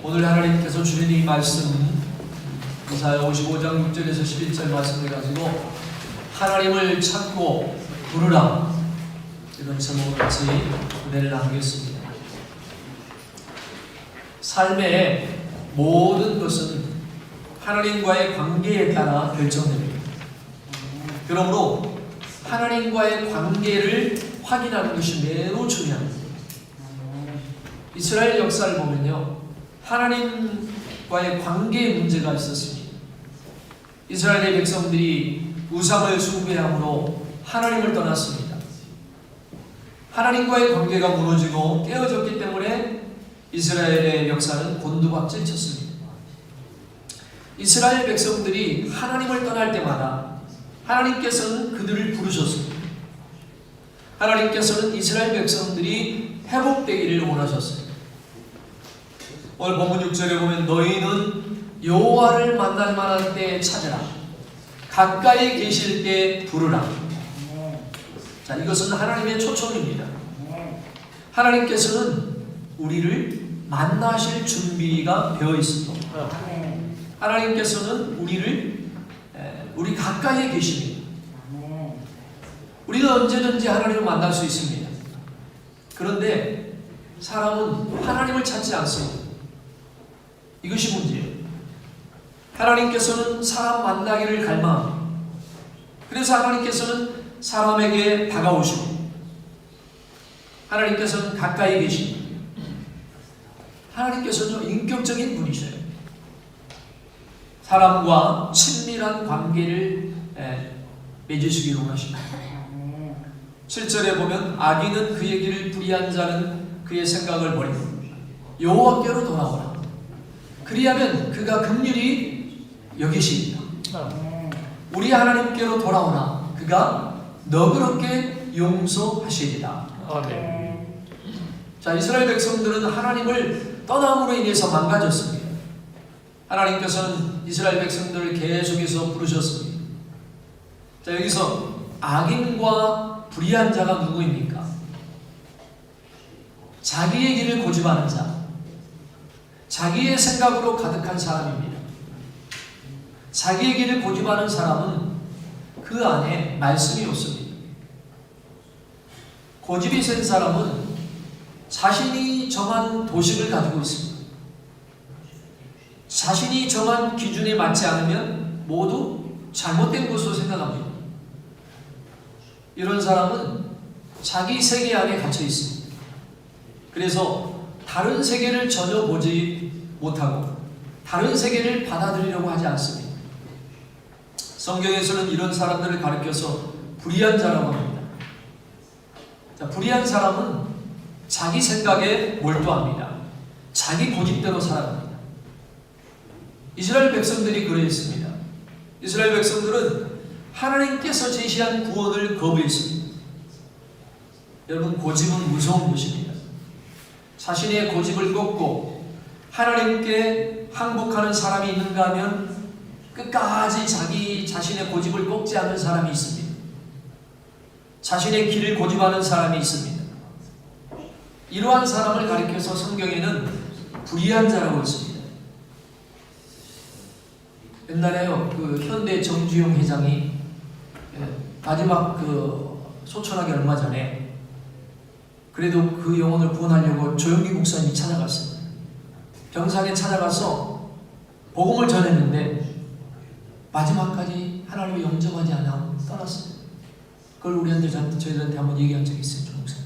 오늘 하나님께서 주신 이 말씀 이사야 55장 6절에서 11절 말씀을 가지고 하나님을 찾고 부르라, 이런 제목으로 같이 은혜를 나누겠습니다. 삶의 모든 것은 하나님과의 관계에 따라 결정됩니다. 그러므로 하나님과의 관계를 확인하는 것이 매우 중요합니다. 이스라엘 역사를 보면요, 하나님과의 관계에 문제가 있었습니다. 이스라엘의 백성들이 우상을 숭배함으로 하나님을 떠났습니다. 하나님과의 관계가 무너지고 깨어졌기 때문에 이스라엘의 역사는 곤두박질 쳤습니다. 이스라엘 백성들이 하나님을 떠날 때마다 하나님께서는 그들을 부르셨습니다. 하나님께서는 이스라엘 백성들이 회복되기를 원하셨습니다. 오늘 본문 6절에 보면 너희는 여호와를 만날 만한 때에 찾으라, 가까이 계실 때 부르라. 자, 이것은 하나님의 초청입니다. 하나님께서는 우리를 만나실 준비가 되어 있습니다. 하나님께서는 우리 가까이에 계십니다. 우리는 언제든지 하나님을 만날 수 있습니다. 그런데 사람은 하나님을 찾지 않습니다. 이것이 문제예요. 하나님께서는 사람 만나기를 갈망합니다. 그래서 하나님께서는 사람에게 다가오시고 하나님께서는 가까이 계십니다. 하나님께서는 인격적인 분이셔요. 사람과 친밀한 관계를 맺으시기를 원하십니다. 7절에 보면 악인은 그의 길을 불의한 자는 그의 생각을 버리고 여호와께로 돌아오라, 그리하면 그가 긍휼히 여기시리라. 우리 하나님께로 돌아오라, 그가 너그럽게 용서하시리라. 아멘. 자, 이스라엘 백성들은 하나님을 떠남으로 인해서 망가졌습니다. 하나님께서는 이스라엘 백성들을 계속해서 부르셨습니다. 자, 여기서 악인과 불의한 자가 누구입니까? 자기의 길을 고집하는 자, 자기의 생각으로 가득한 사람입니다. 자기의 길을 고집하는 사람은 그 안에 말씀이 없습니다. 고집이 센 사람은 자신이 정한 도식을 가지고 있습니다. 자신이 정한 기준에 맞지 않으면 모두 잘못된 것으로 생각합니다. 이런 사람은 자기 세계 안에 갇혀 있습니다. 그래서 다른 세계를 전혀 보지 못하고 다른 세계를 받아들이려고 하지 않습니다. 성경에서는 이런 사람들을 가리켜서 불의한 자라고 합니다. 자, 불의한 사람은 자기 생각에 몰두합니다. 자기 고집대로 살아갑니다. 이스라엘 백성들이 그러했습니다. 이스라엘 백성들은 하나님께서 제시한 구원을 거부했습니다. 여러분, 고집은 무서운 것입니다. 자신의 고집을 꺾고 하나님께 항복하는 사람이 있는가 하면 끝까지 자신의 고집을 꺾지 않는 사람이 있습니다. 자신의 길을 고집하는 사람이 있습니다. 이러한 사람을 가리켜서 성경에는 불의한 자라고 했습니다. 옛날에요, 그 현대 정주영 회장이 마지막 소천하기 얼마 전에 그래도 그 영혼을 구원하려고 조영기 목사님이 찾아갔습니다. 병상에 찾아가서 복음을 전했는데 마지막까지 하나님을 영접하지 않아 떠났습니다. 그걸 저희들한테 한번 얘기한 적이 있어요, 조 목사님.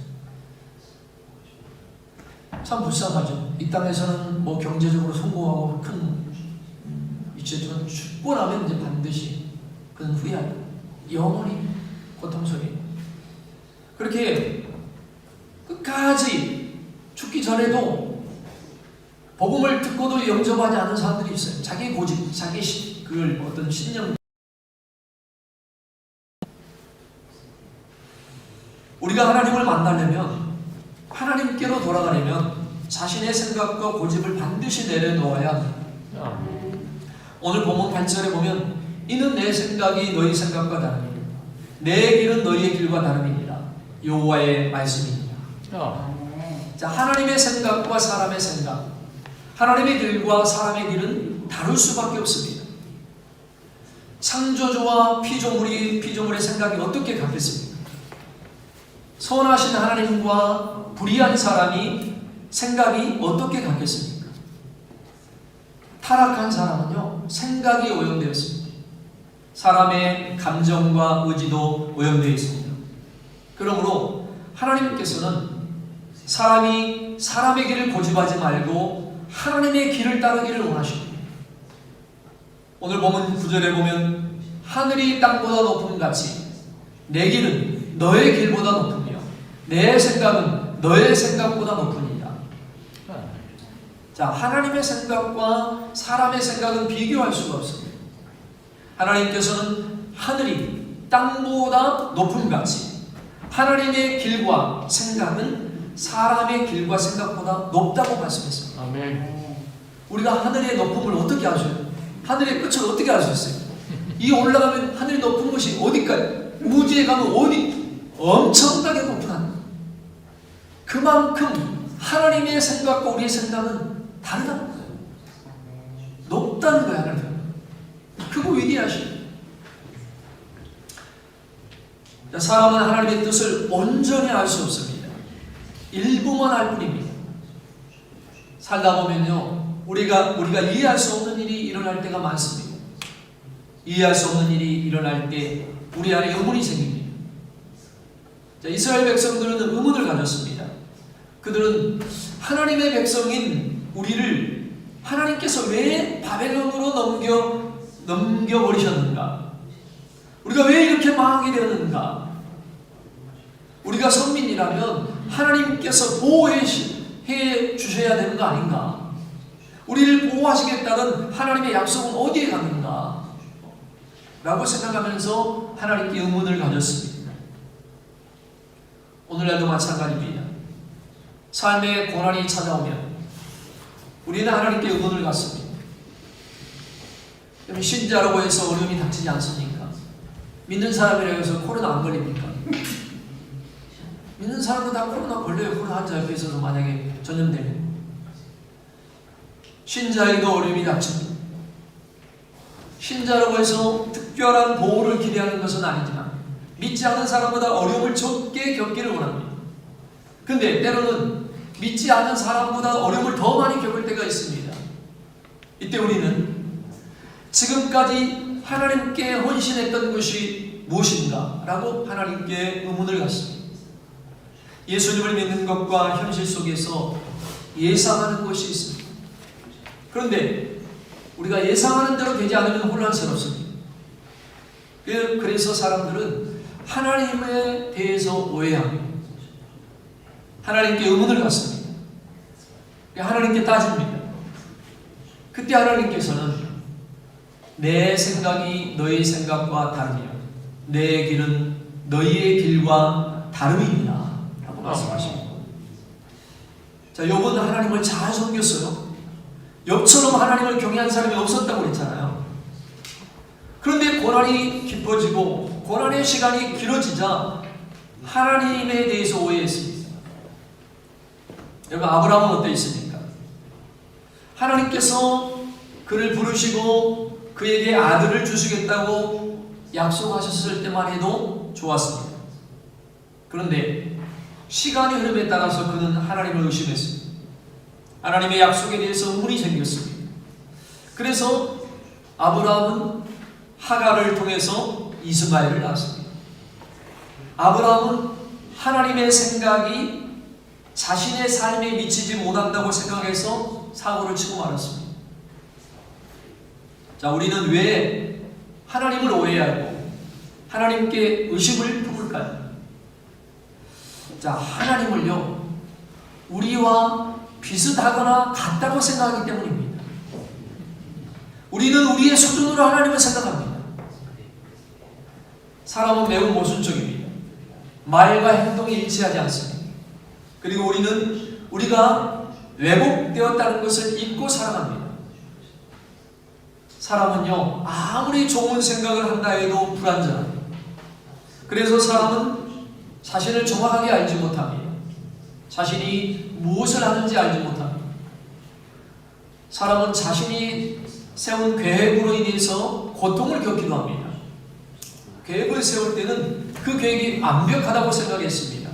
참 불쌍하죠. 이 땅에서는 뭐 경제적으로 성공하고 큰 위치지만 죽고 나면 이제 반드시 그는 후회할, 영원히 고통스러워요. 그렇게 끝까지 죽기 전에도 복음을 듣고도 영접하지 않은 사람들이 있어요. 자기 고집, 자기 그 어떤 신념. 우리가 하나님을 만나려면, 하나님께로 돌아가려면 자신의 생각과 고집을 반드시 내려놓아야 합니다. 오늘 본문 8절에 보면 이는 내 생각이 너희 생각과 다릅니다. 내 길은 너희의 길과 다릅니다. 여호와의 말씀입니다. 자, 하나님의 생각과 사람의 생각, 하나님의 길과 사람의 길은 다를 수밖에 없습니다. 창조주와 피조물의 생각이 어떻게 같겠습니까? 선하신 하나님과 불의한 사람이 생각이 어떻게 같겠습니까? 타락한 사람은요, 생각이 오염되었습니다. 사람의 감정과 의지도 오염되어 있습니다. 그러므로 하나님께서는 사람이 사람의 길을 고집하지 말고 하나님의 길을 따르기를 원하십니다. 오늘 보면 9절에 보면 하늘이 땅보다 높음 같이 내 길은 너의 길보다 높으며 내 생각은 너의 생각보다 높으니라. 자, 하나님의 생각과 사람의 생각은 비교할 수가 없습니다. 하나님께서는 하늘이 땅보다 높음 같이 하나님의 길과 생각은 사람의 길과 생각보다 높다고 말씀했습니다. 아멘. 우리가 하늘의 높음을 어떻게 아셔요? 하늘의 끝을 어떻게 알 수 있어요? 이 올라가면 하늘이 높은 곳이 어디까지? 우주에 가면 어디? 엄청나게 높은 하늘. 그만큼 하나님의 생각과 우리의 생각은 다르다는 거예요. 높다는 거예요, 하나님. 그거 위대하시죠. 사람은 하나님의 뜻을 온전히 알 수 없습니다. 일부만 알 뿐입니다. 살다 보면요, 우리가 이해할 수 없는 일이 일어날 때가 많습니다. 이해할 수 없는 일이 일어날 때 우리 안에 의문이 생깁니다. 자, 이스라엘 백성들은 의문을 가졌습니다. 그들은 하나님의 백성인 우리를 하나님께서 왜 바벨론으로 넘겨버리셨는가? 우리가 왜 이렇게 망하게 되었는가? 우리가 선민이라면 하나님께서 보호해 주셔야 되는 거 아닌가? 우리를 보호하시겠다는 하나님의 약속은 어디에 갔는가? 라고 생각하면서 하나님께 의문을 가졌습니다. 오늘날도 마찬가지입니다. 삶의 고난이 찾아오면 우리는 하나님께 의문을 갖습니다. 신자라고 해서 어려움이 닥치지 않습니까? 믿는 사람이라고 해서 코로나 안 걸립니까? 믿는 사람도 다 코로나 걸려요. 코로나 환자 옆에 있어서 만약에 전염되면. 신자에게도 어려움이 닥칩니다. 신자라고 해서 특별한 보호를 기대하는 것은 아니지만 믿지 않는 사람보다 어려움을 적게 겪기를 원합니다. 근데 때로는 믿지 않는 사람보다 어려움을 더 많이 겪을 때가 있습니다. 이때 우리는 지금까지 하나님께 헌신했던 것이 무엇인가? 라고 하나님께 의문을 갖습니다. 예수님을 믿는 것과 현실 속에서 예상하는 것이 있습니다. 그런데 우리가 예상하는 대로 되지 않으면 혼란스럽습니다. 그래서 사람들은 하나님에 대해서 오해합니다. 하나님께 의문을 갖습니다. 하나님께 따집니다. 그때 하나님께서는 내 생각이 너의 생각과 다르며 내 길은 너희의 길과 다름이니라 라고 말씀하십니다. 자, 욥은 하나님을 잘 섬겼어요. 욥처럼 하나님을 경외한 사람이 없었다고 그랬잖아요. 그런데 고난이 깊어지고 고난의 시간이 길어지자 하나님에 대해서 오해했습니다. 여러분, 아브라함은 어때 있습니까? 하나님께서 그를 부르시고 그에게 아들을 주시겠다고 약속하셨을 때만 해도 좋았습니다. 그런데 시간의 흐름에 따라서 그는 하나님을 의심했습니다. 하나님의 약속에 대해서 의문이 생겼습니다. 그래서 아브라함은 하갈을 통해서 이스마엘을 낳았습니다. 아브라함은 하나님의 생각이 자신의 삶에 미치지 못한다고 생각해서 사고를 치고 말았습니다. 자, 우리는 왜 하나님을 오해하고 하나님께 의심을 품을까요? 자, 하나님을요, 우리와 비슷하거나 같다고 생각하기 때문입니다. 우리는 우리의 수준으로 하나님을 생각합니다. 사람은 매우 모순적입니다. 말과 행동이 일치하지 않습니다. 그리고 우리는 우리가 왜곡되었다는 것을 잊고 살아갑니다. 사람은요, 아무리 좋은 생각을 한다 해도 불완전합니다. 그래서 사람은 자신을 정확하게 알지 못합니다. 자신이 무엇을 하는지 알지 못합니다. 사람은 자신이 세운 계획으로 인해서 고통을 겪기도 합니다. 계획을 세울 때는 그 계획이 완벽하다고 생각했습니다.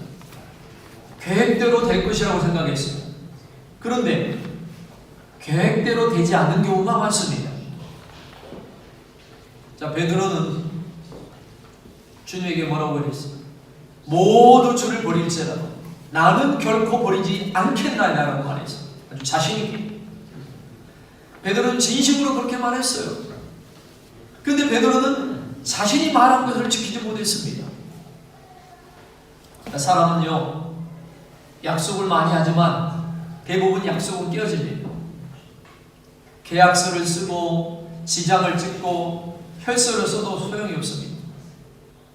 계획대로 될 것이라고 생각했습니다. 그런데 계획대로 되지 않는 경우가 많습니다. 자, 베드로는 주님에게 뭐라고 그랬어요? 모두 주를 버릴지라도 나는 결코 버리지 않겠나이다라고 말했어요. 아주 자신 있게. 베드로는 진심으로 그렇게 말했어요. 그런데 베드로는 자신이 말한 것을 지키지 못했습니다. 사람은요, 약속을 많이 하지만 대부분 약속은 깨어집니다. 계약서를 쓰고 지장을 찍고 혈서를 써도 소용이 없습니다.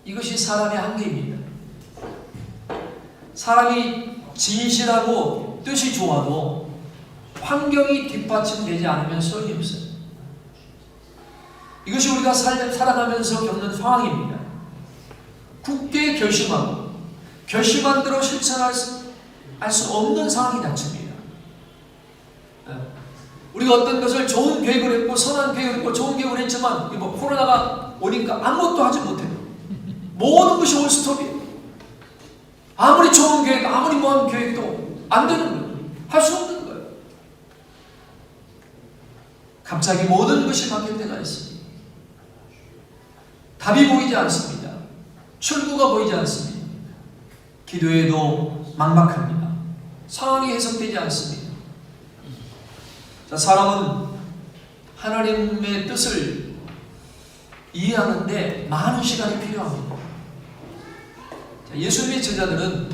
이것이 사람의 한계입니다. 사람이 진실하고 뜻이 좋아도 환경이 뒷받침되지 않으면 소용이 없어요. 이것이 우리가 살아가면서 겪는 상황입니다. 굳게 결심하고 결심한 대로 실천할 수 없는 상황이 닥칩니다. 우리가 어떤 것을 좋은 계획을 했고 선한 계획을 했고 좋은 계획을 했지만 코로나가 오니까 아무것도 하지 못해요. 모든 것이 올스톱이에요. 아무리 좋은 계획, 아무리 뭐한 계획도 안 되는 거예요. 할 수 없는 거예요. 갑자기 모든 것이 바뀔 때가 있습니다. 답이 보이지 않습니다. 출구가 보이지 않습니다. 기도에도 막막합니다. 상황이 해석되지 않습니다. 자, 사람은 하나님의 뜻을 이해하는데 많은 시간이 필요합니다. 자, 예수님의 제자들은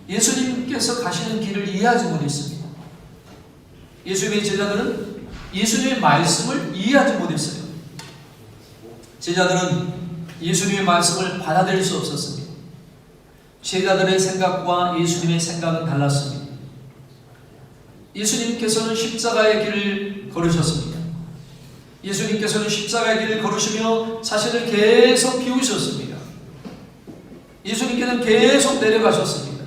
예수님께서 가시는 길을 이해하지 못했습니다. 예수님의 제자들은 예수님의 말씀을 이해하지 못했어요. 제자들은 예수님의 말씀을 받아들일 수 없었습니다. 제자들의 생각과 예수님의 생각은 달랐습니다. 예수님께서는 십자가의 길을 걸으셨습니다. 예수님께서는 십자가의 길을 걸으시며 자신을 계속 비우셨습니다. 예수님께서는 계속 내려가셨습니다.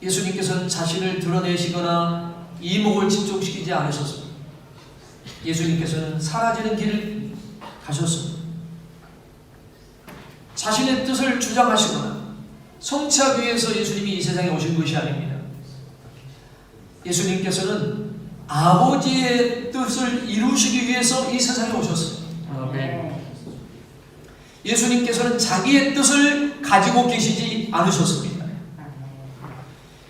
예수님께서는 자신을 드러내시거나 이목을 집중시키지 않으셨습니다. 예수님께서는 사라지는 길을 가셨습니다. 자신의 뜻을 주장하시거나 성취하기 위해서 예수님이 이 세상에 오신 것이 아닙니다. 예수님께서는 아버지의 뜻을 이루시기 위해서 이 세상에 오셨습니다. 아멘. 예수님께서는 자기의 뜻을 가지고 계시지 않으셨습니다.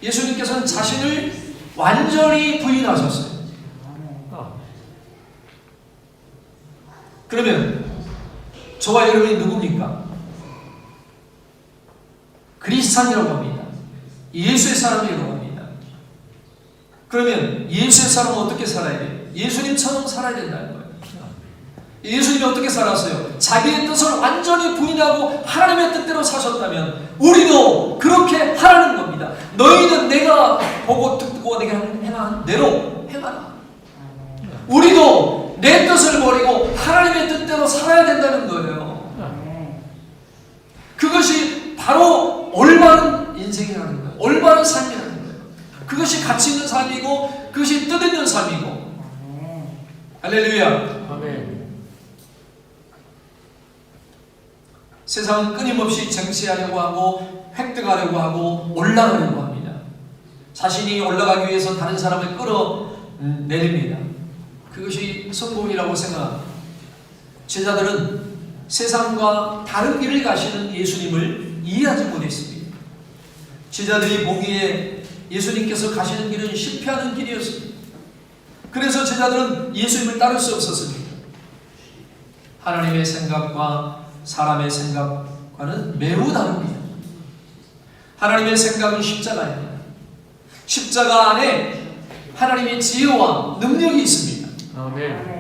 예수님께서는 자신을 완전히 부인하셨어요. 그러면 저와 여러분이 누굽니까? 그리스찬이라고 합니다. 예수의 사람이라고 합니다. 그러면 예수의 사람은 어떻게 살아야 돼요? 예수님처럼 살아야 된다는 거예요. 예수님이 어떻게 살았어요? 자기의 뜻을 완전히 부인하고 하나님의 뜻대로 사셨다면 우리도 그렇게 하라는 겁니다. 너희는 내가 보고 듣고 내가 행한 대로 행하라. 우리도 내 뜻을 버리고 하나님의 뜻대로 살아야 된다는 거예요. 그것이 바로 올바른 인생이라는 거예요. 올바른 삶이라는 거예요. 그것이 가치 있는 삶이고 그것이 뜻 있는 삶이고. 할렐루야. 아멘. 세상은 끊임없이 쟁취하려고 하고 획득하려고 하고 올라가려고 합니다. 자신이 올라가기 위해서 다른 사람을 끌어내립니다. 그것이 성공이라고 생각합니다. 제자들은 세상과 다른 길을 가시는 예수님을 이해하지 못했습니다. 제자들이 보기에 예수님께서 가시는 길은 실패하는 길이었습니다. 그래서 제자들은 예수님을 따를 수 없었습니다. 하나님의 생각과 사람의 생각과는 매우 다릅니다. 하나님의 생각은 십자가입니다. 십자가 안에 하나님의 지혜와 능력이 있습니다. 아멘.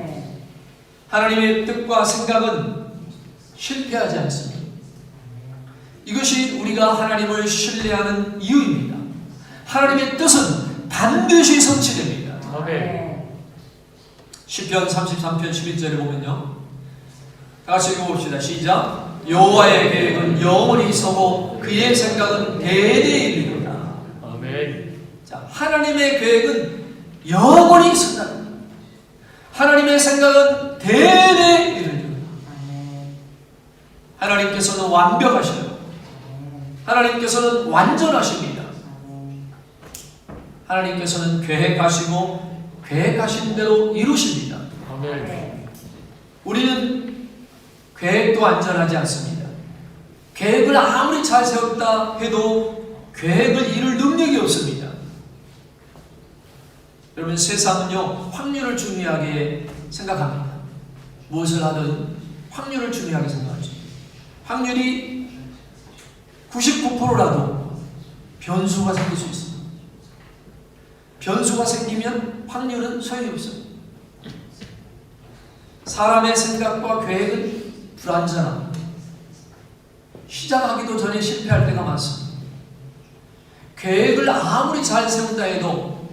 하나님의 뜻과 생각은 실패하지 않습니다. 이것이 우리가 하나님을 신뢰하는 이유입니다. 하나님의 뜻은 반드시 성취됩니다. 아멘. 시편 33편 11절에 보면요, 다 같이 읽어봅시다. 시작. 여호와의 계획은 영원히 서고 그의 생각은 대대에 이르리로다. 아멘. 자, 하나님의 계획은 영원히 있습니다. 하나님의 생각은 대대 이르리로다. 하나님께서는 완벽하시고 하나님께서는 완전하십니다. 하나님께서는 계획하시고 계획하신 대로 이루십니다. 우리는 계획도 안전하지 않습니다. 계획을 아무리 잘 세웠다 해도 계획을 이룰 능력이 없습니다. 여러분, 세상은요 확률을 중요하게 생각합니다. 무엇을 하든 확률을 중요하게 생각하죠. 확률이 99%라도 변수가 생길 수 있습니다. 변수가 생기면 확률은 소용이 없어요. 사람의 생각과 계획은 불완전합니다. 시작하기도 전에 실패할 때가 많습니다. 계획을 아무리 잘 세운다 해도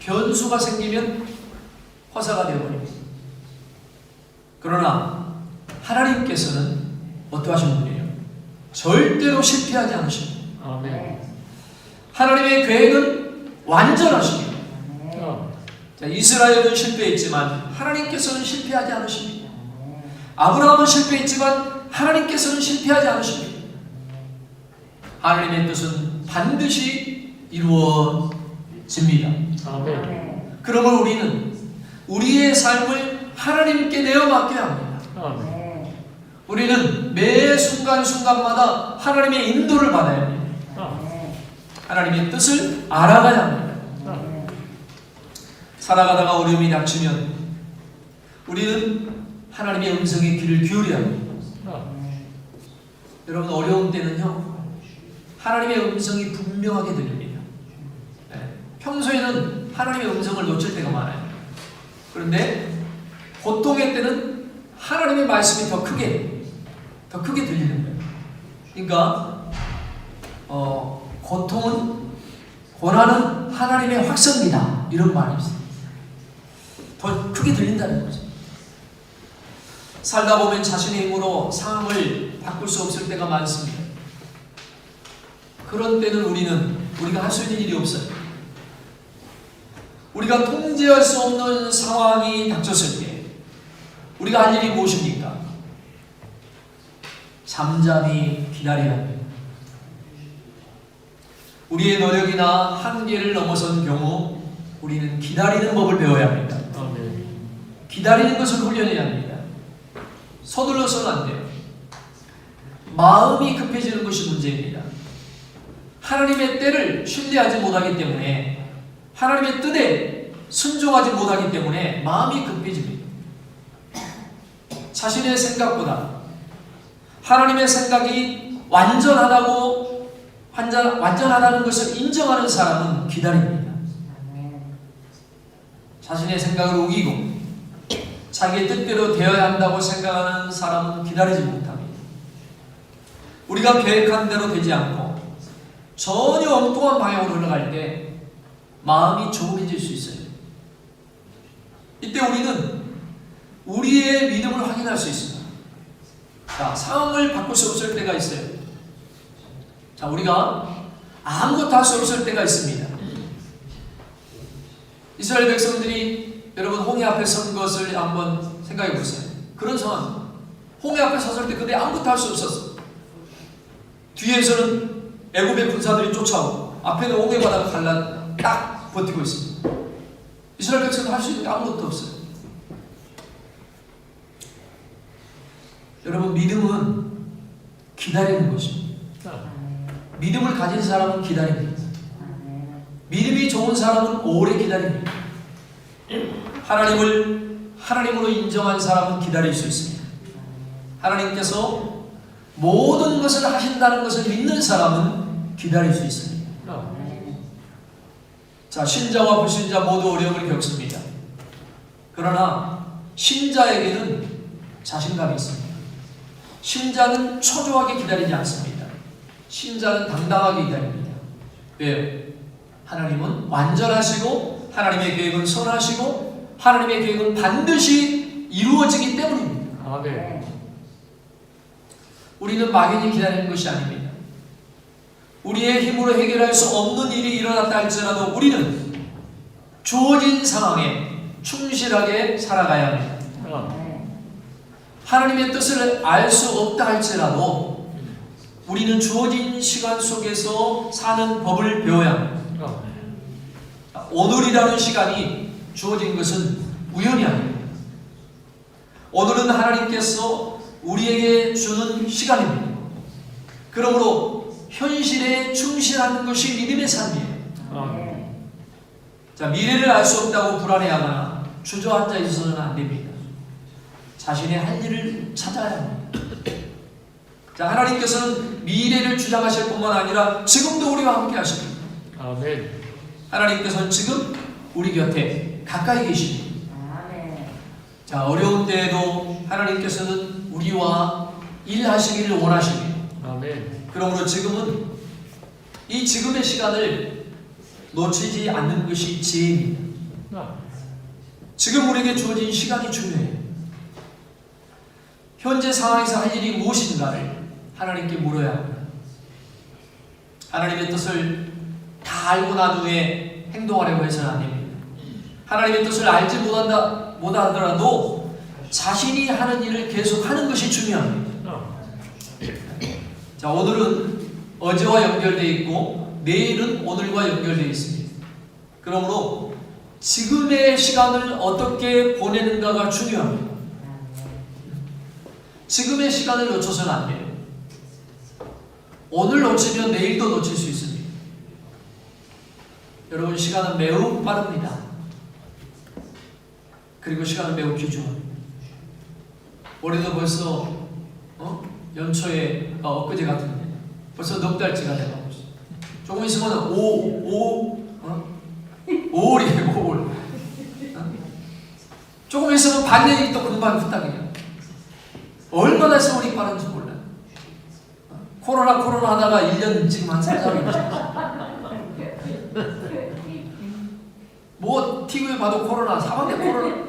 변수가 생기면 허사가 되어버립니다. 그러나 하나님께서는 어떠하신 분이에요? 절대로 실패하지 않으십니다. 하나님의 계획은 완전하십니다. 자, 이스라엘은 실패했지만 하나님께서는 실패하지 않으십니다. 아브라함은 실패했지만 하나님께서는 실패하지 않으십니다. 하나님의 뜻은 반드시 이루어집니다. 그러므로 우리는 우리의 삶을 하나님께 내어 맡겨야 합니다. 우리는 매 순간순간마다 하나님의 인도를 받아야 합니다. 하나님의 뜻을 알아가야 합니다. 살아가다가 어려움이 닥치면 우리는 하나님의 음성에 귀를 기울여야 합니다. 여러분, 어려운 때는요 하나님의 음성이 분명하게 들립니다. 평소에는 하나님의 음성을 놓칠 때가 많아요. 그런데 고통의 때는 하나님의 말씀이 더 크게 들리는 거예요. 그러니까 고난은 하나님의 확성기다, 이런 말이 있어요. 더 크게 들린다는 거죠. 살다 보면 자신의 힘으로 상황을 바꿀 수 없을 때가 많습니다. 그런 때는 우리가 할 수 있는 일이 없어요. 우리가 통제할 수 없는 상황이 닥쳤을 때 우리가 할 일이 무엇입니까? 잠잠히 기다려야 합니다. 우리의 노력이나 한계를 넘어선 경우 우리는 기다리는 법을 배워야 합니다. 기다리는 것을 훈련해야 합니다. 서둘러서는 안 돼요. 마음이 급해지는 것이 문제입니다. 하나님의 때를 신뢰하지 못하기 때문에, 하나님의 뜻에 순종하지 못하기 때문에 마음이 급해집니다. 자신의 생각보다 하나님의 생각이 완전하다는 것을 인정하는 사람은 기다립니다. 자신의 생각을 우기고 자기의 뜻대로 되어야 한다고 생각하는 사람은 기다리지 못합니다. 우리가 계획한 대로 되지 않고 전혀 엉뚱한 방향으로 흘러갈 때 마음이 조급해질 수 있어요. 이때 우리는 우리의 믿음을 확인할 수 있습니다. 자, 상황을 바꿀 수 없을 때가 있어요. 자, 우리가 아무것도 할 수 없을 때가 있습니다. 이스라엘 백성들이 여러분 홍해 앞에 선 것을 한번 생각해 보세요. 그런 상황, 홍해 앞에 섰을 때 그때 아무것도 할 수 없었어. 뒤에서는 애굽의 군사들이 쫓아오고 앞에는 홍해 바다가 갈라 딱 버티고 있습니다. 이스라엘 백성은 할 수 있는 게 아무것도 없어요. 여러분, 믿음은 기다리는 것입니다. 믿음을 가진 사람은 기다립니다. 믿음이 좋은 사람은 오래 기다립니다. 하나님을 하나님으로 인정한 사람은 기다릴 수 있습니다. 하나님께서 모든 것을 하신다는 것을 믿는 사람은 기다릴 수 있습니다. 자, 신자와 불신자 모두 어려움을 겪습니다. 그러나 신자에게는 자신감이 있습니다. 신자는 초조하게 기다리지 않습니다. 신자는 당당하게 기다립니다. 왜요? 하나님은 완전하시고 하나님의 계획은 선하시고 하나님의 계획은 반드시 이루어지기 때문입니다. 아멘. 우리는 막연히 기다리는 것이 아닙니다. 우리의 힘으로 해결할 수 없는 일이 일어났다 할지라도 우리는 주어진 상황에 충실하게 살아가야 합니다. 하나님의 뜻을 알 수 없다 할지라도 우리는 주어진 시간 속에서 사는 법을 배워야 합니다. 오늘이라는 시간이 주어진 것은 우연이 아닙니다. 오늘은 하나님께서 우리에게 주는 시간입니다. 그러므로 현실에 충실하는 것이 믿음의 삶이에요. 자, 미래를 알 수 없다고 불안해하거나 주저앉아 있어서는 안 됩니다. 자신의 할 일을 찾아야 합니다. 자, 하나님께서는 미래를 주장하실 뿐만 아니라 지금도 우리와 함께 하십니다. 아멘. 하나님께서는 지금 우리 곁에 가까이 계십니다. 자, 어려운 때에도 하나님께서는 우리와 일하시기를 원하십니다. 아멘. 그러므로 지금은 이 지금의 시간을 놓치지 않는 것이 지혜입니다. 지금 우리에게 주어진 시간이 중요해요. 현재 상황에서 할 일이 무엇인가를 하나님께 물어야 합니다. 하나님의 뜻을 다 알고 난 후에 행동하려고 해서는 안 됩니다. 하나님의 뜻을 알지 못하더라도 자신이 하는 일을 계속 하는 것이 중요합니다. 자, 오늘은 어제와 연결되어 있고 내일은 오늘과 연결되어 있습니다. 그러므로 지금의 시간을 어떻게 보내는가가 중요합니다. 지금의 시간을 놓쳐서는 안 돼요. 오늘 놓치면 내일도 놓칠 수 있습니다. 여러분, 시간은 매우 빠릅니다. 그리고 시간은 매우 귀중합니다. 올해도 벌써 연초에 엊그제 같은데 벌써 넉 달째가 돼가고 있어요. 조금 있으면 5월이에요. 5월. 조금 있으면 반년이 또 금방 후딱이에요. 얼마나 세월이 빠른지 몰라요. 코로나 하다가 1년 지금 한 3-4일 뭐 TV에 봐도 코로나, 사방에 코로나.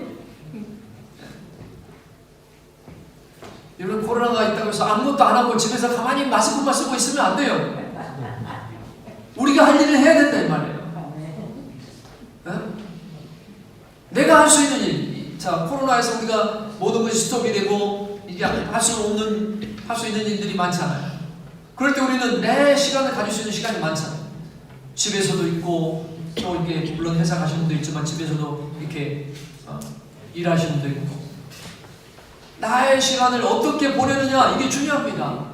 여러분, 코로나가 있다고 해서 아무것도 안 하고 집에서 가만히 마스크만 쓰고 있으면 안 돼요. 우리가 할 일을 해야 된다 이 말이에요. 내가 할 수 있는 일. 자, 코로나에서 우리가 모든 것이 스톱이 되고 이게 할 수 있는 일들이 많잖아요. 그럴 때 우리는 내 시간을 가질 수 있는 시간이 많잖아요. 집에서도 있고 또 이렇게 물론 회사 가시는 분도 있지만 집에서도 이렇게 일하시는 분도 있고 나의 시간을 어떻게 보내느냐 이게 중요합니다.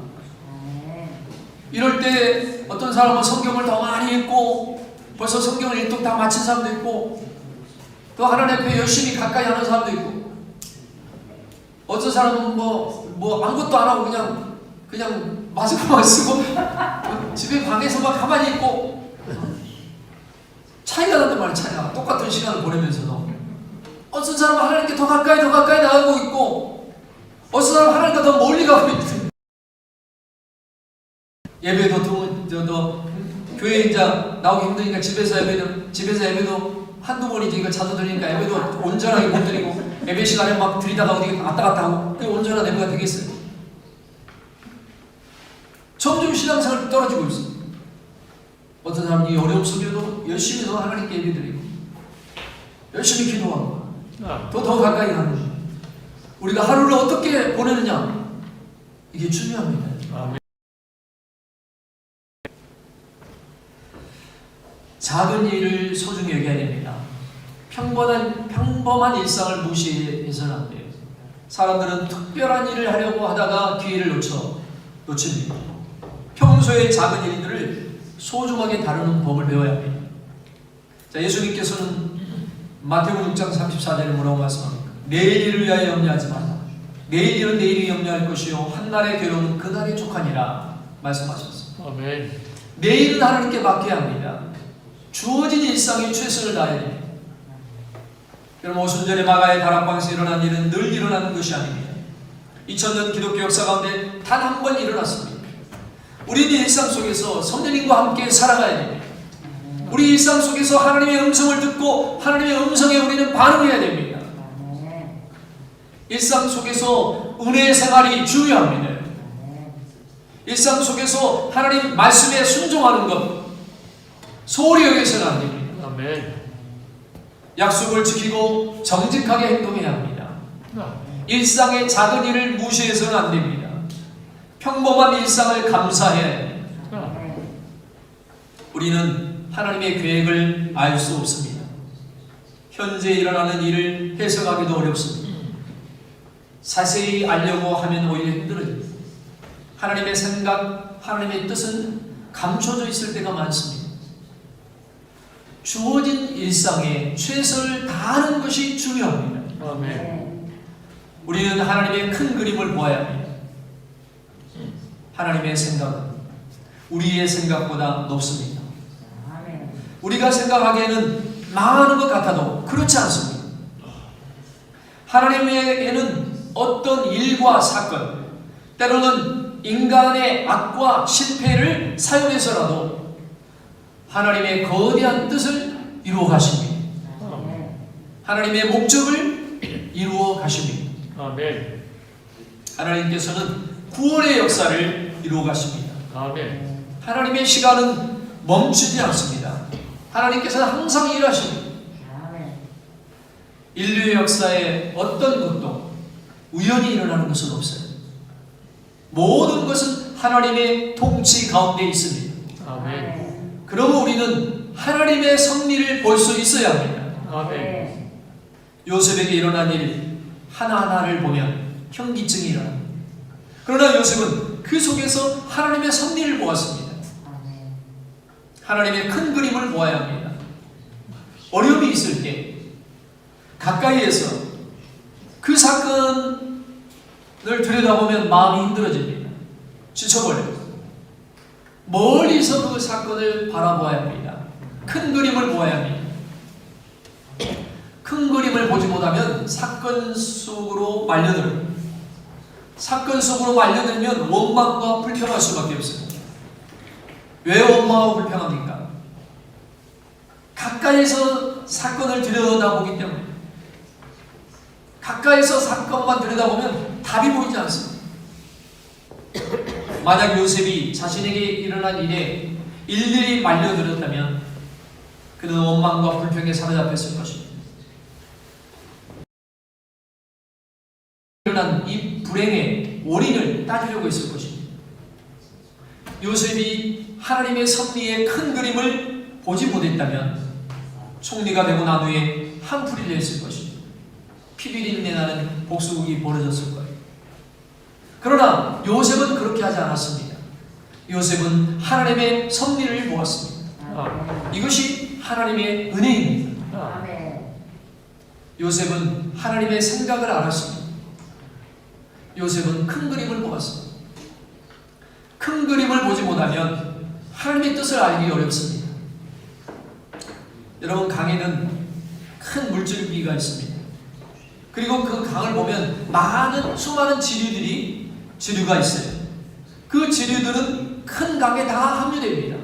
이럴 때 어떤 사람은 성경을 더 많이 읽고 벌써 성경을 일독 다 마친 사람도 있고 또 하나님 앞에 열심히 가까이 하는 사람도 있고 어떤 사람은 뭐 아무것도 안 하고 그냥 마스크만 쓰고 집에 방에서만 가만히 있고 차이가 난단 말이에요. 차이가 똑같은 시간을 보내면서도 어떤 사람은 하나님께 더 가까이 나가고 있고 어떤 사람은 하나님과 더 멀리 가고 있고 예배도 교회 이제 나오기 힘드니까 집에서 예배도 한두 번이지 이거 자주 드리니까 예배도 온전하게 못 드리고 예배 시간에 막 드리다가 어디 왔다 갔다 하고 그게 온전한 예배가 되겠어요? 점점 신앙생활이 떨어지고 있어요. 어떤 사람은 이 어려움 속에도 열심히 더 하나님께 예배 드리고 열심히 기도하고 더 가까이 가는 거죠. 우리가 하루를 어떻게 보내느냐 이게 중요합니다. 아멘. 작은 일을 소중히 여겨야 됩니다. 평범한 일상을 무시해서는 안 돼요. 사람들은 특별한 일을 하려고 하다가 기회를 놓칩니다. 평소의 작은 일들을 소중하게 다루는 법을 배워야 합니다. 자, 예수님께서는 마태복음 6장 34절에 뭐라고 말씀합니까? 내일 일을 위하여 염려하지 말라. 내일 일은 내일이 염려할 것이요 한날의 괴로움은 그날에 족하니라 말씀하셨습니다. 아멘. 내일은 하나님께 맡겨야 합니다. 주어진 일상에 최선을 다해야 됩니다. 여러분, 오순절에 마가의 다락방에서 일어난 일은 늘 일어나는 것이 아닙니다. 2000년 기독교 역사 가운데 단 한 번 일어났습니다. 우리는 일상 속에서 성령님과 함께 살아가야 됩니다. 우리 일상 속에서 하나님의 음성을 듣고 하나님의 음성에 우리는 반응해야 됩니다. 일상 속에서 은혜의 생활이 중요합니다. 일상 속에서 하나님 말씀에 순종하는 것 소홀히 여겨서는 안 됩니다. 아멘. 약속을 지키고 정직하게 행동해야 합니다. 일상의 작은 일을 무시해서는 안 됩니다. 평범한 일상을 감사해야 합니다. 우리는 하나님의 계획을 알 수 없습니다. 현재 일어나는 일을 해석하기도 어렵습니다. 자세히 알려고 하면 오히려 힘들어집니다. 하나님의 생각, 하나님의 뜻은 감춰져 있을 때가 많습니다. 주어진 일상에 최선을 다하는 것이 중요합니다. 아멘. 우리는 하나님의 큰 그림을 보아야 합니다. 하나님의 생각은 우리의 생각보다 높습니다. 우리가 생각하기에는 망하는 것 같아도 그렇지 않습니다. 하나님에게는 어떤 일과 사건, 때로는 인간의 악과 실패를 사용해서라도 하나님의 거대한 뜻을 이루어 가십니다. 하나님의 목적을 이루어 가십니다. 아멘. 하나님께서는 구원의 역사를 이루어 가십니다. 아멘. 하나님의 시간은 멈추지 않습니다. 하나님께서는 항상 일하십니다. 인류의 역사에 어떤 것도 우연히 일어나는 것은 없어요. 모든 것은 하나님의 통치 가운데 있습니다. 아멘. 그러면 우리는 하나님의 섭리를 볼 수 있어야 합니다. 아멘. 요셉에게 일어난 일 하나하나를 보면 현기증이 일어납니다. 그러나 요셉은 그 속에서 하나님의 섭리를 보았습니다. 하나님의 큰 그림을 보아야 합니다. 어려움이 있을 때 가까이에서 그 사건을 들여다보면 마음이 힘들어집니다. 지쳐버려요. 멀리서 그 사건을 바라보아야 합니다. 큰 그림을 보아야 합니다. 큰 그림을 보지 못하면 사건 속으로 말려들어요. 사건 속으로 말려들면 원망과 불평할 수밖에 없어요. 왜 원망하고 불평합니까? 가까이서 사건을 들여다보기 때문에. 가까이서 사건만 들여다보면 답이 보이지 않습니다. 만약 요셉이 자신에게 일어난 일에 일일이 말려들었다면 그는 원망과 불평에 사로잡혔을 것입니다. 일어난 이 불행의 원인을 따지려고 했을 것입니다. 요셉이 하나님의 섭리의 큰 그림을 보지 못했다면 총리가 되고 난 후에 한풀이를 했을 것입니다. 피비린내 나는 복수국이 벌어졌을 거예요. 그러나 요셉은 그렇게 하지 않았습니다. 요셉은 하나님의 섭리를 보았습니다. 이것이 하나님의 은혜입니다. 요셉은 하나님의 생각을 알았습니다. 요셉은 큰 그림을 보았습니다. 큰 그림을 보지 못하면 하나님의 뜻을 알기 어렵습니다. 여러분, 강에는 큰 물줄기가 있습니다. 그리고 그 강을 보면 수많은 지류가 있어요. 그 지류들은 큰 강에 다 합류됩니다.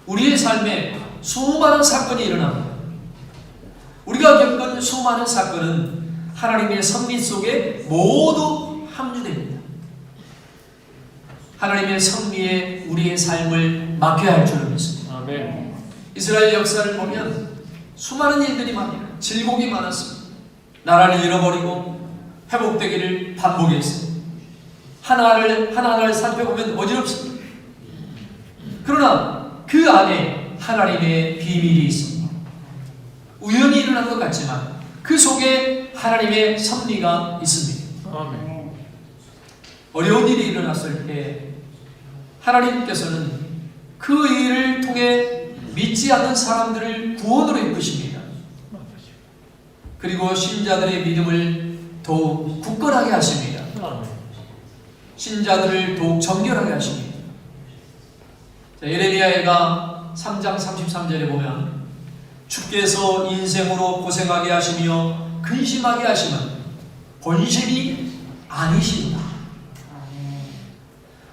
우리의 삶에 수많은 사건이 일어납니다. 우리가 겪은 수많은 사건은 하나님의 섭리 속에 모두 합류됩니다. 하나님의 섭리에 우리의 삶을 맡겨야 할 줄을 믿습니다. 아멘. 이스라엘 역사를 보면 수많은 일들이 많습니다. 질곡이 많았습니다. 나라를 잃어버리고 회복되기를 반복했습니다. 하나하나를 살펴보면 어지럽습니다. 그러나 그 안에 하나님의 비밀이 있습니다. 우연히 일어난 것 같지만 그 속에 하나님의 섭리가 있습니다. 아멘. 어려운 일이 일어났을 때 하나님께서는 그 일을 통해 믿지 않는 사람들을 구원으로 이끄십니다. 그리고 신자들의 믿음을 더욱 굳건하게 하십니다. 신자들을 더욱 정결하게 하십니다. 예레미야가 3장 33절에 보면 주께서 인생으로 고생하게 하시며 근심하게 하시면 본실이 아니시구나.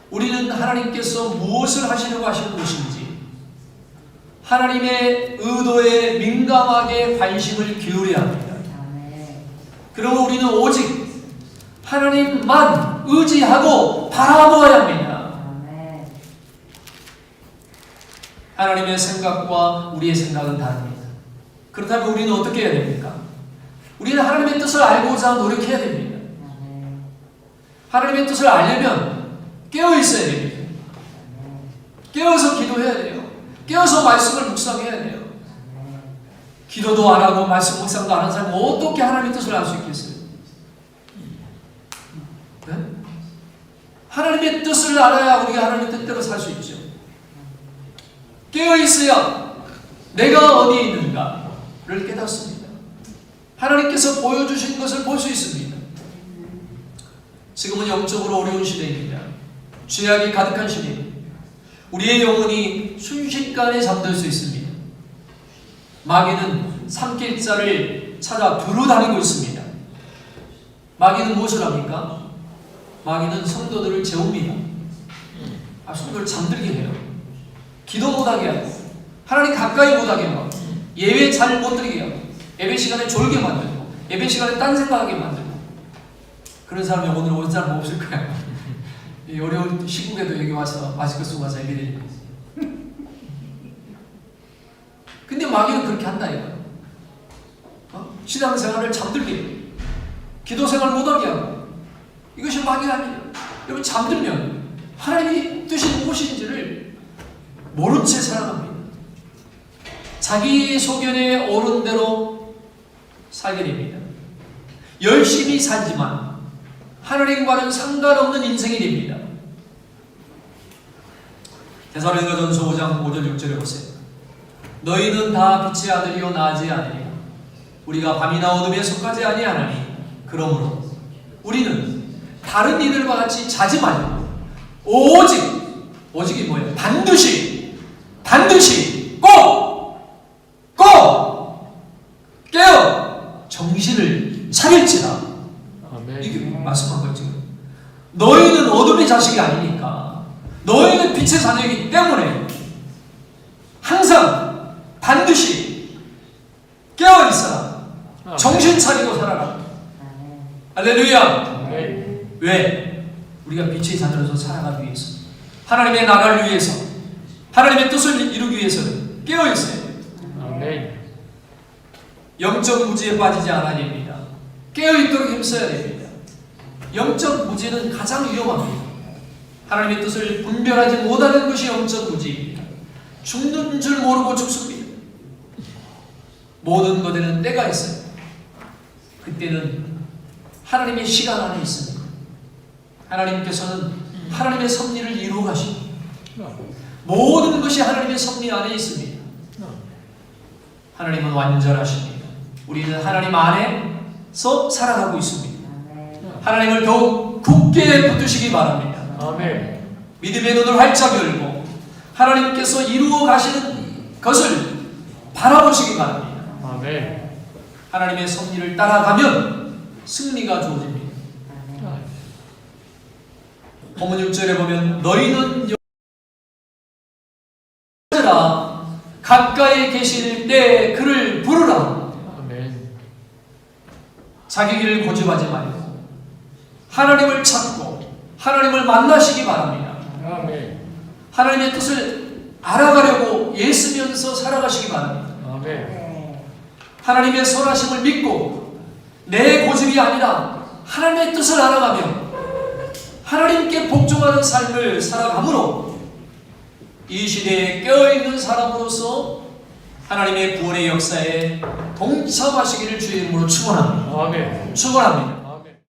우리는 하나님께서 무엇을 하시려고 하시는 것인지 하나님의 의도에 민감하게 관심을 기울여야 합니다. 그러면 우리는 오직 하나님만 의지하고 바라보아야 합니다. 하나님의 생각과 우리의 생각은 다릅니다. 그렇다면 우리는 어떻게 해야 됩니까? 우리는 하나님의 뜻을 알고자 노력해야 됩니다. 하나님의 뜻을 알려면 깨어 있어야 됩니다. 깨어서 기도해야 돼요. 깨어서 말씀을 묵상해야 돼요. 기도도 안 하고 말씀 묵상도 안 하는 사람은 어떻게 하나님의 뜻을 알 수 있겠어요? 네? 하나님의 뜻을 알아야 우리가 하나님의 뜻대로 살 수 있죠. 깨어 있어야 내가 어디에 있는가를 깨닫습니다. 하나님께서 보여주신 것을 볼 수 있습니다. 지금은 영적으로 어려운 시대입니다. 죄악이 가득한 시대입니다. 우리의 영혼이 순식간에 잠들 수 있습니다. 마귀는 삼킬자를 찾아 두루 다니고 있습니다. 마귀는 무엇을 합니까? 마귀는 성도들을 재웁니다. 성도를 잠들게 해요. 기도 못하게 하고 하나님 가까이 못하게 하고 예배 잘 못 드리게 하고 예배 시간에 졸게 만들고 예배 시간에 딴 생각하게 만들고 그런 사람이 오늘 온 사람 없을 거예요. 이 어려운 시국에도 여기 와서 마스크 쓰고 와서 예배 드리는 거예요. 근데 마귀는 그렇게 한다 이거예요. 신앙생활을 잠들게 해요. 기도생활 못하게 하고 이것이 마귀 아니에요. 여러분 잠들면 하나님의 뜻이 무엇인지를 모른 채 살아갑니다. 자기 소견에 오른 대로 살게 됩니다. 열심히 살지만 하나님과는 상관없는 인생이 됩니다. 데살로니가전서 5장 5절 6절에 보세요. 너희는 다 빛의 아들이요 나지 아니냐. 우리가 밤이나 어둠에 속하지 아니하나니 그러므로 우리는 다른 이들과 같이 자지 말고 오직이 뭐예요? 반드시 꼭 깨어 정신을 차릴지라. 아멘. 이게 말씀한 거예요 지금. 너희는 어둠의 자식이 아니니까 너희는 빛의 자녀이기 때문에 항상 반드시 깨어 있어라. 정신 차리고 살아라. 할렐루야. 아멘. 왜? 우리가 빛의 자녀로서 살아가기 위해서, 하나님의 나라를 위해서, 하나님의 뜻을 이루기 위해서는 깨어 있어야 돼요. 아멘. 영적 무지에 빠지지 않아야 됩니다. 깨어 있도록 힘써야 됩니다. 영적 무지는 가장 위험합니다. 하나님의 뜻을 분별하지 못하는 것이 영적 무지입니다. 죽는 줄 모르고 죽습니다. 모든 것에는 때가 있어요. 그때는 하나님의 시간 안에 있습니다. 하나님께서는 하나님의 섭리를 이루어 가십니다. 모든 것이 하나님의 섭리 안에 있습니다. 하나님은 완전하십니다. 우리는 하나님 안에서 살아가고 있습니다. 하나님을 더욱 굳게 붙드시기 바랍니다. 아멘. 믿음의 눈을 활짝 열고 하나님께서 이루어 가시는 것을 바라보시기 바랍니다. 아멘. 하나님의 섭리를 따라가면 승리가 주어집니다. 본문 6절에 보면 너희는 여자라 가까이 계실 때 그를 부르라. 아멘. 자기 길을 고집하지 말고 하나님을 찾고 하나님을 만나시기 바랍니다. 아멘. 하나님의 뜻을 알아가려고 애쓰면서 살아가시기 바랍니다. 아멘. 하나님의 선하심을 믿고 내 고집이 아니라 하나님의 뜻을 알아가며 하나님께 복종하는 삶을 살아감으로 이 시대에 깨어있는 사람으로서 하나님의 구원의 역사에 동참하시기를 주의 이름으로 축원합니다. 아멘. 축원합니다.